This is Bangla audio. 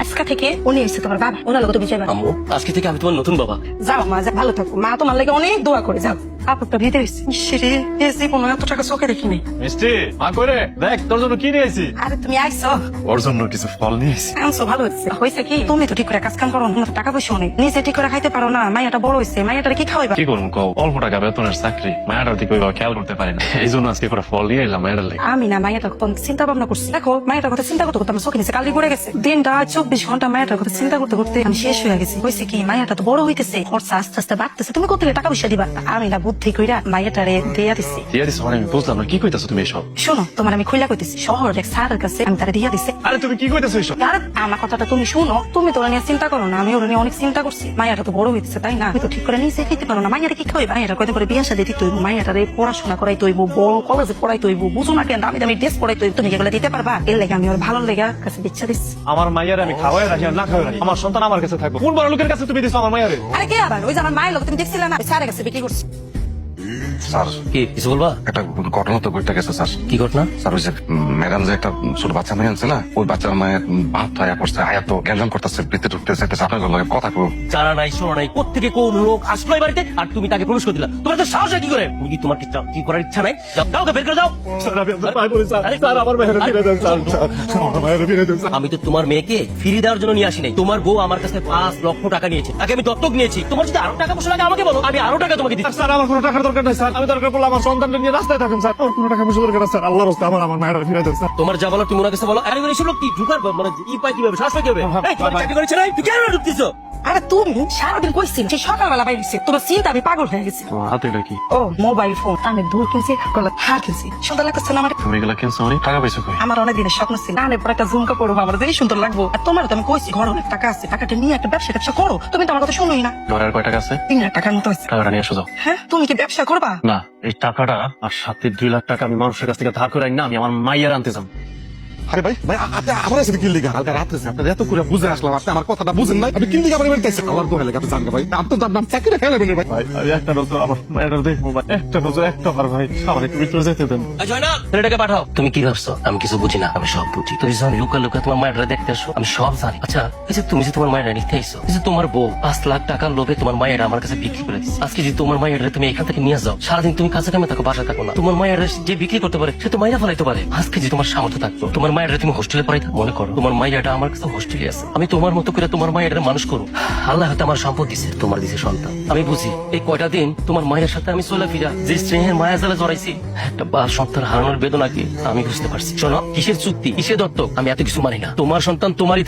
আজকে থেকে উনি হচ্ছে তোমার বাবা, ওনার লোক তুমি যাবে। আম্মু আজকে থেকে আমি তোমার নতুন বাবা। যাও মা, যা ভালো থাকো। মা তোমার লাগে অনেক দোয়া করে। যাও কাপড়টা ভিতরে সেরে এসে কোনো এত টাকা চোখে দেখিনি। মিষ্টি মা করে দেখ তোর জন্য কি নিয়েছি। আরে তুমি আইসো, ওর জন্য কিছু ফল নিয়েছি। আনছো ভালো হয়েছে। হয়েছে কি, তুমি তো ঠিক করে কাজ কাম করো না, তোমার টাকা পয়সা নেই, নিজে ঠিক করে খাইতে পারো না। মাইয়াটা বড় হয়েছে, মাইয়াটারে কি খাওয়াইবা? কি করুন কও, অল্প টাকা বেতনের চাকরি, মায়াটার দিকে ওইভাবে খেয়াল করতে পারি না, এই জন্য আজকে করে ফল নিয়ে এলাম মায়াটার লেগে। আমি না মাইয়াটার কথা চিন্তা ভাবনা করছি। দেখো মাইয়াটার কথা চিন্তা করতে করতে আমার চোখে নিচে কালি পড়ে গেছে। দিনটা 24 ঘন্টা মাইয়াটার কথা চিন্তা করতে করতে আমি শেষ হয়ে গেছি। হয়েছে কি, মাইয়াটা তো বড় হইতেছে, খরচা আস্তে আস্তে বাড়তেছে, তুমি কোথেকে টাকা পয়সা দিবা? আমি না বুদ্ধি কইরা মাইয়াটারে দিয়া দিচ্ছি। দিয়া দিস মানে আমি বুঝলাম না, কি কইতাছো তুমি এসব? শোনো, তোমার আমি খুইলা কইতেছি, শহরের এক স্যারের কাছে আমি তারা দিয়া দিছি। আরে তুমি কি কইতাছো এসব? আর আমার কথাটা তুমি শুনো, তুমি তো ওরা নিয়ে চিন্তা করো না, আমি ওরা নিয়ে অনেক চিন্তা করছি। মাইয়াটা তো বড় হইতেছে, তাই না? আমি তো ঠিক করে নিজে খেতে পারো না, মাইয়াটা কি খাওয়াই? মাইয়াটা কয়দিন করে বিয়ে শাদী দিতে হইব, মাইয়াটারে পড়াশোনা করাই তৈব, বড় কলেজে পড়াই তৈব, বুঝো না কেন দামি দামি ড্রেস পড়াই তৈব, তুমি এগুলো দিতে পারবা? এর লেগে আমি ওর ভালো লেগে কাছে ইচ্ছা দিচ্ছি। আমার মাইয়ার আমি খাওয়াই রাখি আর না খাওয়াই রাখি, আমার সন্তান আমার কাছে থাকবো। কোন বড় লোকের কাছে তুমি দিছো আমার মাইয়ারে? আরে কে আবার? ওই যে আমার মায়ের লোক, তুমি দেখছিলে না, স্যারের কাছে বিক্রি করছি। স্যার কি কিছু বলবা? একটা ঘটনা তো ঘটে গেছে স্যার। কি ঘটনা? স্যার ওই যে ম্যাডাম যে একটা ছোট বাচ্চা মেয়ে আনছে না, ওই বাচ্চার মায়ের বাপ আয়া করছে, আয়া তো জ্ঞান করতেছে, বৃত্তে ঢুকতেছে, আপনার লগে কথা কো। চারা নাই শোনা নাই, কোত্থেকে কোন লোক আসলো এই বাড়িতে আর তুমি তাকে প্রবেশ করে দিলা? তোমার তো সাহস হয় কি করে? তুমি কি তোমার কি করার ইচ্ছা নাই? যাও যাও, ওকে বের করে দাও। স্যার আমি আপনার পায়ে পড়ি স্যার, স্যার আমার মায়ের ফিরে দেন স্যার, আমার মায়ের ফিরে দেন স্যার। আমি তো তোমার মেয়েকে ফিরিয়ে দেওয়ার জন্য নিয়ে আসি নাই। তোমার বউ আমার কাছে 5 লক্ষ টাকা নিয়েছে, তাকে আমি দত্তক নিয়েছি। তোমার যদি আরো টাকা পয়সা লাগে আমাকে বলো, আমি আরো টাকা তোমাকে দিচ্ছি। স্যার আমার কোনো টাকার দরকার নাই স্যার, আমি দরকার পড়লে আমার সন্তানকে নিয়ে রাস্তায় থাকুন স্যার, আমার কোনো টাকা পয়সা দরকার নেই স্যার, আল্লাহর রাস্তায় আমার মায়ের ফিরে দেন স্যার। তোমার যা বলো তুমি ওনার কাছে বলো। আর এসব লোক কি ঢুকার মানে ই পায় কিভাবে, সাহস পায় কিভাবে? এই তোমার চাকরি করেছে নাই, তুই কেন ঢুকতেছো? আরে তুমি সারাদিন কইছিল, সেই সকালবেলা বাইরেছে, তোমার চিন্তা আমি পাগল হয়ে গেছি। তোমার হাতে এটা কি? ও মোবাইল ফোন, আমি দূর কিনছি, গলা হার কিনছি, সুন্দর লাগতেছে না আমার? তুমি এগুলা কিনছো মানে টাকা পয়সা কই? আমার অনেক দিনের স্বপ্ন ছিল, কানে পরে একটা ঝুমকা পড়বো, আমার যেই সুন্দর লাগবো। আর তোমার তো আমি কইছি ঘরে অনেক টাকা আছে, টাকাটা নিয়ে একটা ব্যবসা করো। তুমি তো আমার কথা শুনোই না। ঘরের কয় টাকা আছে? 3 লাখ টাকার মতো আছে। টাকাটা নিয়ে এসো যাও। হ্যাঁ, তুমি কি ব্যবসা করবা? না, এই টাকাটা আর সাথে 2 লাখ টাকা আমি মানুষের কাছ থেকে ধার করে আনি না, আমি আমার মাইয়ার আনতে যাম। আরে ভাই ভাই আপনি আমার সাথে কিল লিগা কালকে রাত্রে আপনি এত করে বুঝে আসলাম, আপনি আমার কথাটা বুঝেন নাই, আপনি কিল লিগা আমার বেরতেছে আমার দোকানে লেগে আপনি জানবে ভাই, আপনি তো নাম চাকরি ফেলে বেরবে ভাই। ভাই আমি একটা নজর আমার মায়ের দেখবো ভাই, একটা নজর একটা বার ভাই, আমার একটু ভিতরে যেতে দেন। জয়না ছেলেটাকে পাঠাও। তুমি কি ভাবছো আমি কিছু বুঝি না? আমি সব বুঝি। তুমি যখন লুকা লুকা তোমার মায়েরা দেখতে আসো, আমি সব জানি। আচ্ছা এই যে তুমি যে তোমার মায়েরা নিতে আইসো, এই যে তোমার বউ 5 লাখ টাকার লোভে তোমার মায়েরা আমার কাছে বিক্রি করে দিচ্ছে। আজকে যদি তোমার মায়েরা তুমি এখান থেকে নিয়ে যাও, সারাদিন তুমি কাছে কামে থাকো, বাসা থাকো না, তোমার মায়েরা যে বিক্রি করতে পারে সে তো মায়েরা ফেলাইতে পারে। আজকে যে তোমার সামর্থ্য থাকতো, তোমার মায়েরা তুমি হোস্টেলে পড়াইতা, মনে করো তোমার মাইয়াটা আমার কাছে হোস্টেলে আছে, আমি তোমার মতো করে তোমার মায়ের মানুষ করো। আল্লাহ হয়তো আমার সম্পদ দিছে, তোমার দিছে সন্তান। আমি বুঝি এই কয়টা দিন তোমার মায়ের সাথে আমি চলে ফিরা যে স্নেহের মায়া জালে জড়াইছি, একটা বা সন্তান হারানোর বেদনাকে আমি বুঝতে পারছি। শোনো, কিসের চুক্তি, কিসের দত্তক, আমি এত কিছু মানি না। তোমার সন্তান তোমারই